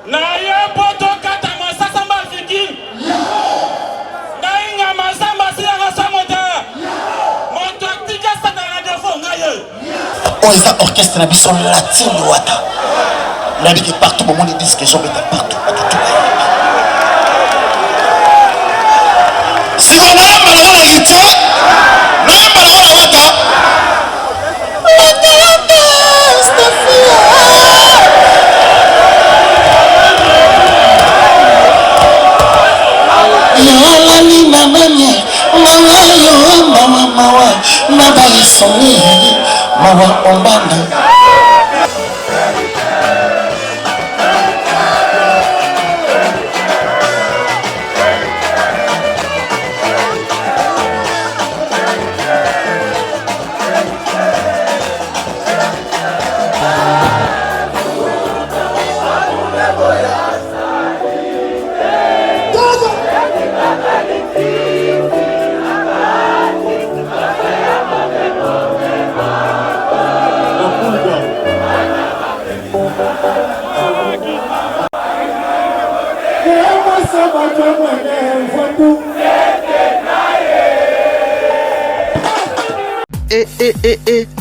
Na ye poto kata masasa mbafiki. Na inga masamba siya ngasamota. Moto aktika sata na defo ngaye. Oisa orchestre na biso latine wata. La vie partout au monde ils disent que j'en mets partout. Si on a malgré la lité, non malgré la wata. Yolani mamanya, mawa yo mawa, maba isoni, mawa ombanda.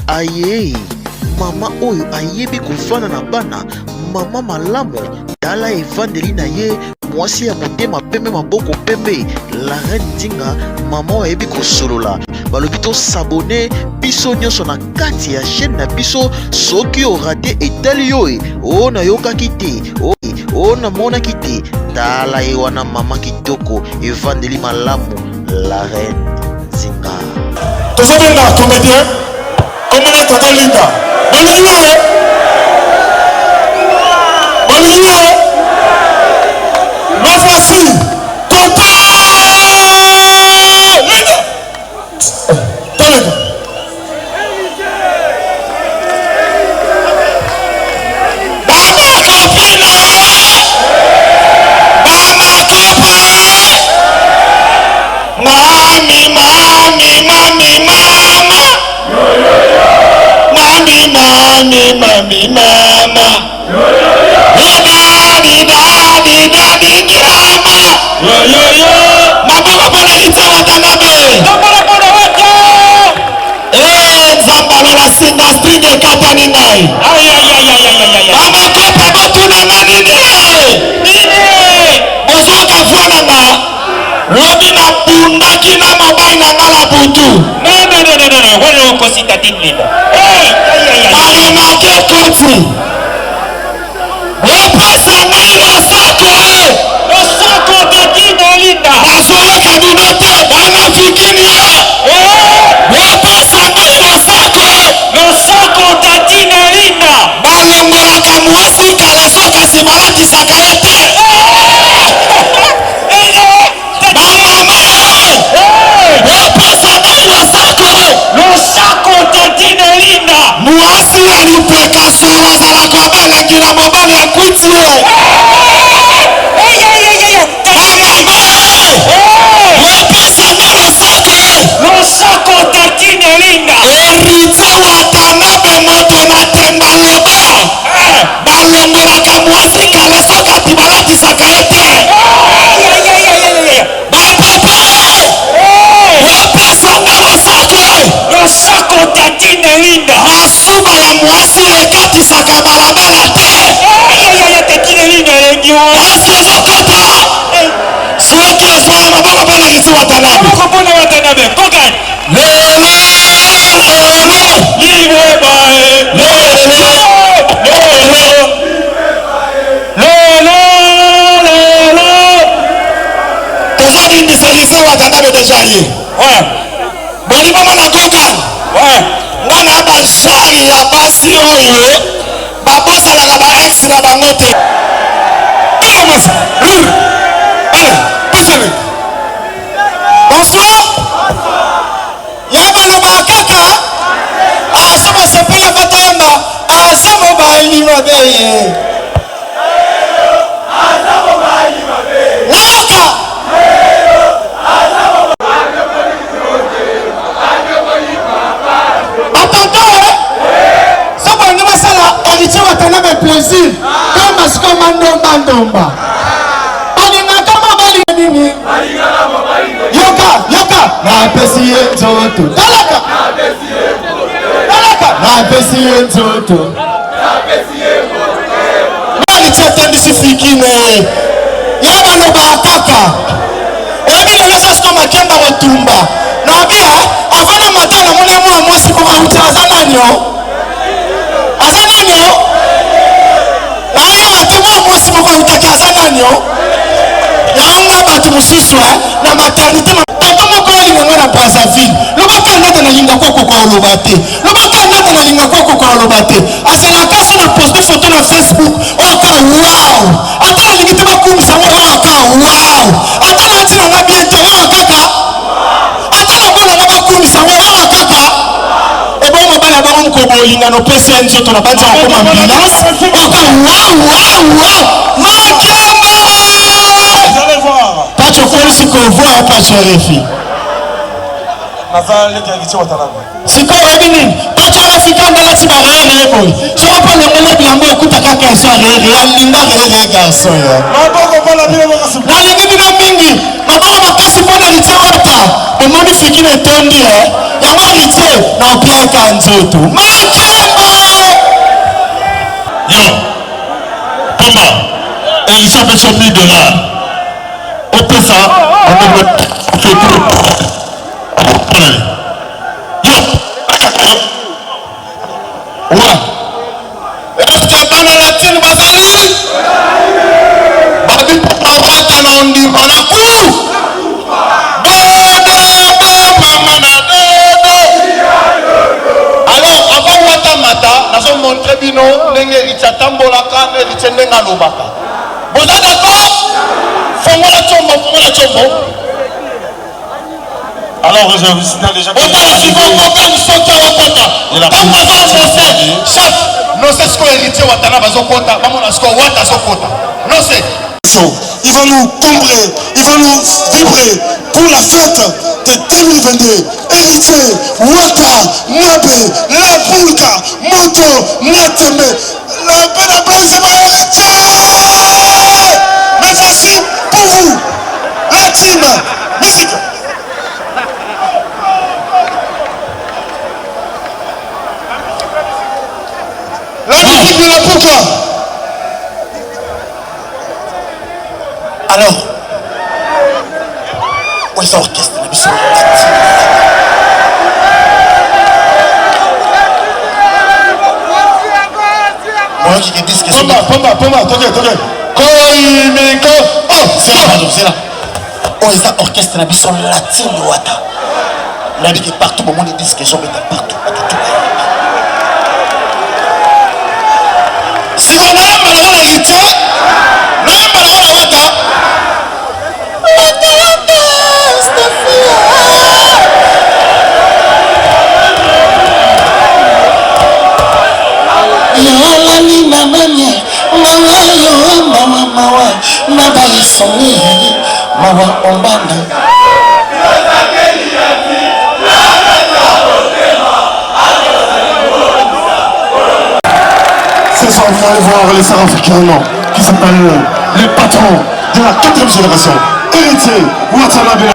Aye mama oyo ayebi kofana na bana mama malamu tala evandeli na ye mwasi ya motema pembe maboko pembe la reine Dinga mama oyo ayebi kosolola balobi to s'abonner biso nyonso na kati ya chaîne na biso soki orate etali yo o na yokaki te o na monaki te tala ye wana mama kitoko evandeli malamu la reine Dinga. Tozobenga comédien Comment Tata Linda Bonjour nous voici Tata Linda Mami mama maboko pona ite watanabe nzambala na singa string ekatani ngai bamakopa botunanga nini bozoka vwananga lobi na bundaki na mobali na nga na butu wana okosi tatine Linda. malemake kuti opesa ngai losako tatine Linda. nazoyoka bino te bana fikini yo opesa ngai losako tatine Linda. balongolaka mwasi kala sokasi balatisaka ye te mwasi alipeka solo azalaka obelengi na mobali akuti ye opesanga losako tatine Linda. erite watanabe moto na temba lobo balongolaka mwasi kala sokati balatisaka ye te bapapa opesanga losako tatine Linda. masuba ya mwasi ekatisaka balabala te tatine Linda elengi mwasi ezokota soki ezwaya maboko mpe na isi watanabe kokani lelo tozodindiselise watanabe deja ye boliboma na kokan nga na bajari ya basi oyo babosanaka baex na bango te bonsoir ya baloba kaka aso basepeli akotoyemba aza mobali mabe nayoka plaisir kama sikomando ndomba balingaka mobali nini yoka napesi ye nzoto talaka napesi ye nzoto nalitsetendisi fikine ya baloba kaka ebi lelo sasiko makemba kotumba nabia avana matala mona mwa mwasi kokauti aza nanyo nayewa te mwa mwasi kokautaki aza nanyo yango bato mosusu na maternité tata moko alinganga na Brazzaville lobaka nata nalinga kokoka oloba te lobaka nata nalinga kokoka oloba te azelaka so na poste photo na Facebook oka wow ata nalingi te bakumisa ngo oka wow ata natina nga bientôt oka kaka ata nakona nga bakumisa ngo oka kaka ebo mobali abako mokobo olingano opesi ye nzoto na banza akoma ambulance oka wow makemba pacho polisi kovoa pacho refi siko oyebi nini pacho refika ndalati barere boy soko mpo longolo bilango ekuta kaka eso arere alinga rere garson ya nalingi bino mingi maboko makasi mpo na ritie ota omoni fiki na etondi yango ritie na opiaka nzoto makemba yo pomba elisa peso $1000 opesa eske bana latine bazali babipapawata na ondima na ku dodo mama na dodo alors avant wata mata nazomontre bino ndenge eriti atambolaka na eriti ndenge alobaka boza d'accord fongola chombo alors je vous signale déjà que il va nous combler, il va nous vibrer pour la fête de 2022. Héritier, Wata, Nabe, La Poulka, Moto, Nateme, la Benabé, c'est mon héritier. Mais voici pour vous, la team, musique. La musique de La Poulka. alors oza orchestre na biso moyokike diske pomba toke koimiko zela oyo eza orchestre na biso latine wata nayebiki partout bomoni diske ezobeta partout siko nayamba nango na héritier nayamba nango na wata Yolani mamanya mawa yo mawa mabaisoni mawa ombanda Ce soir, vous allez voir les Sarafricains qui s'appellent les patrons de la 4e génération. Héritier, Watanabe.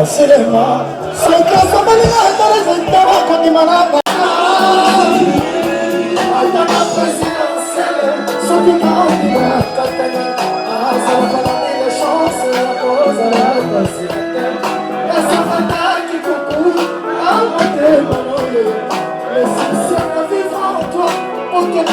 facilement. C'est que ça va les attendre, qu'on y m'a Ok.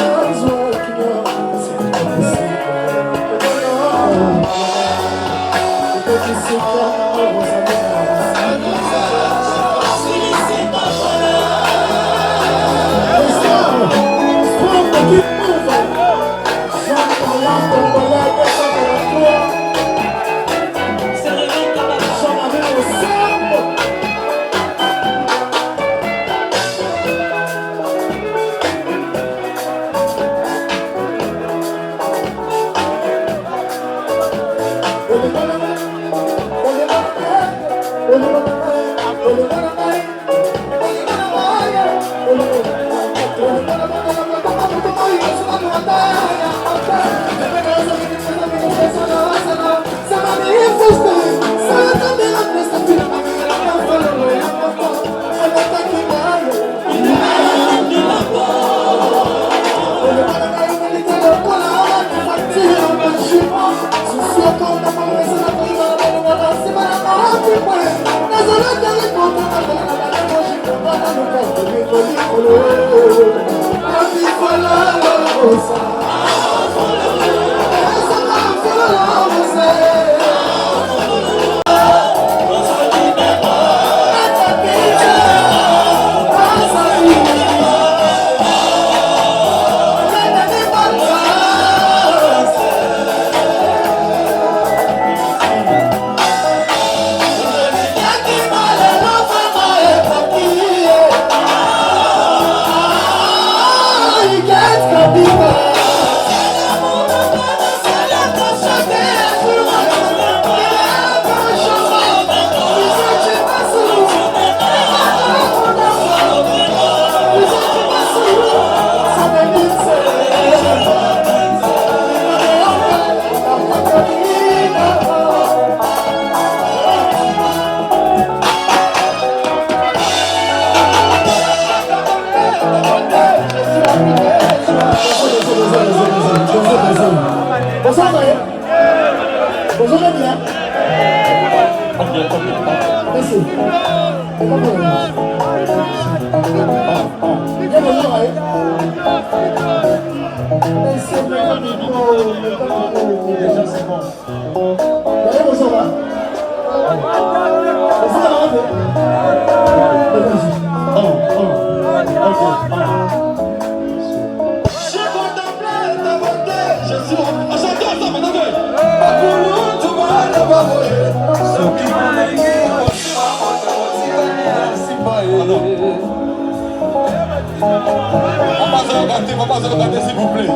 S'il vous plaît.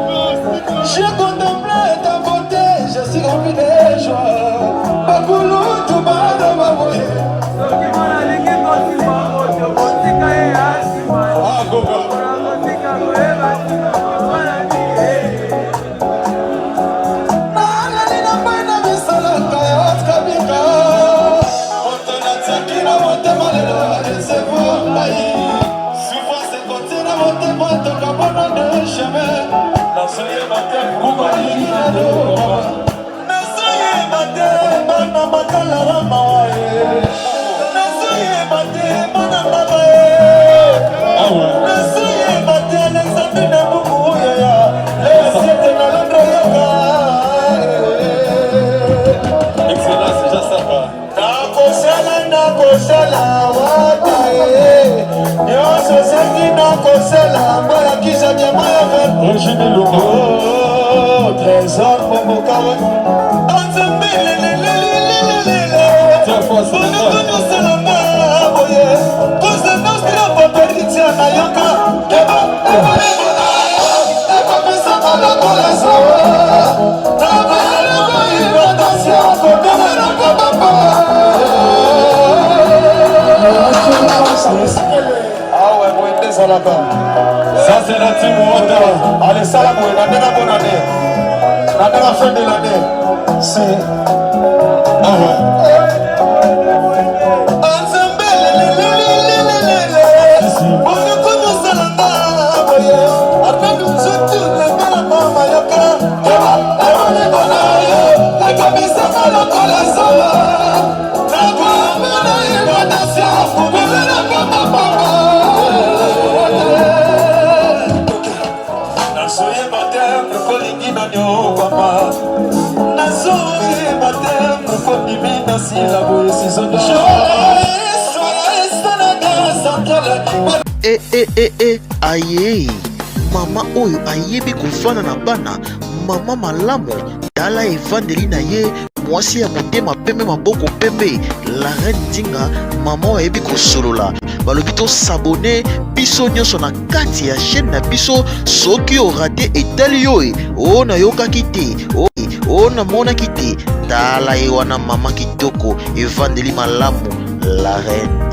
J'ai contemplé ta beauté, je suis rempli de joie. Bakoulou, tout bas dans ma voie. Ah, Goga. Trésor pour mon carré. Ça c'est la team Water. Allez, salam, on a déjà bonne année. On a déjà fin de l'année. C'est. Ah ouais. Aye mama oyo ayebi kofana na bana mama malamu tala evandeli na ye mwasi ya motema pembe maboko pembe la reine Ndinga mama oyo ayebi kosolola balobi to s'abonner biso nyonso na kati ya chaîne na biso soki orate etali yo o na yokaki te o na monaki te tala ye wana mama kitoko evandeli malamu la reine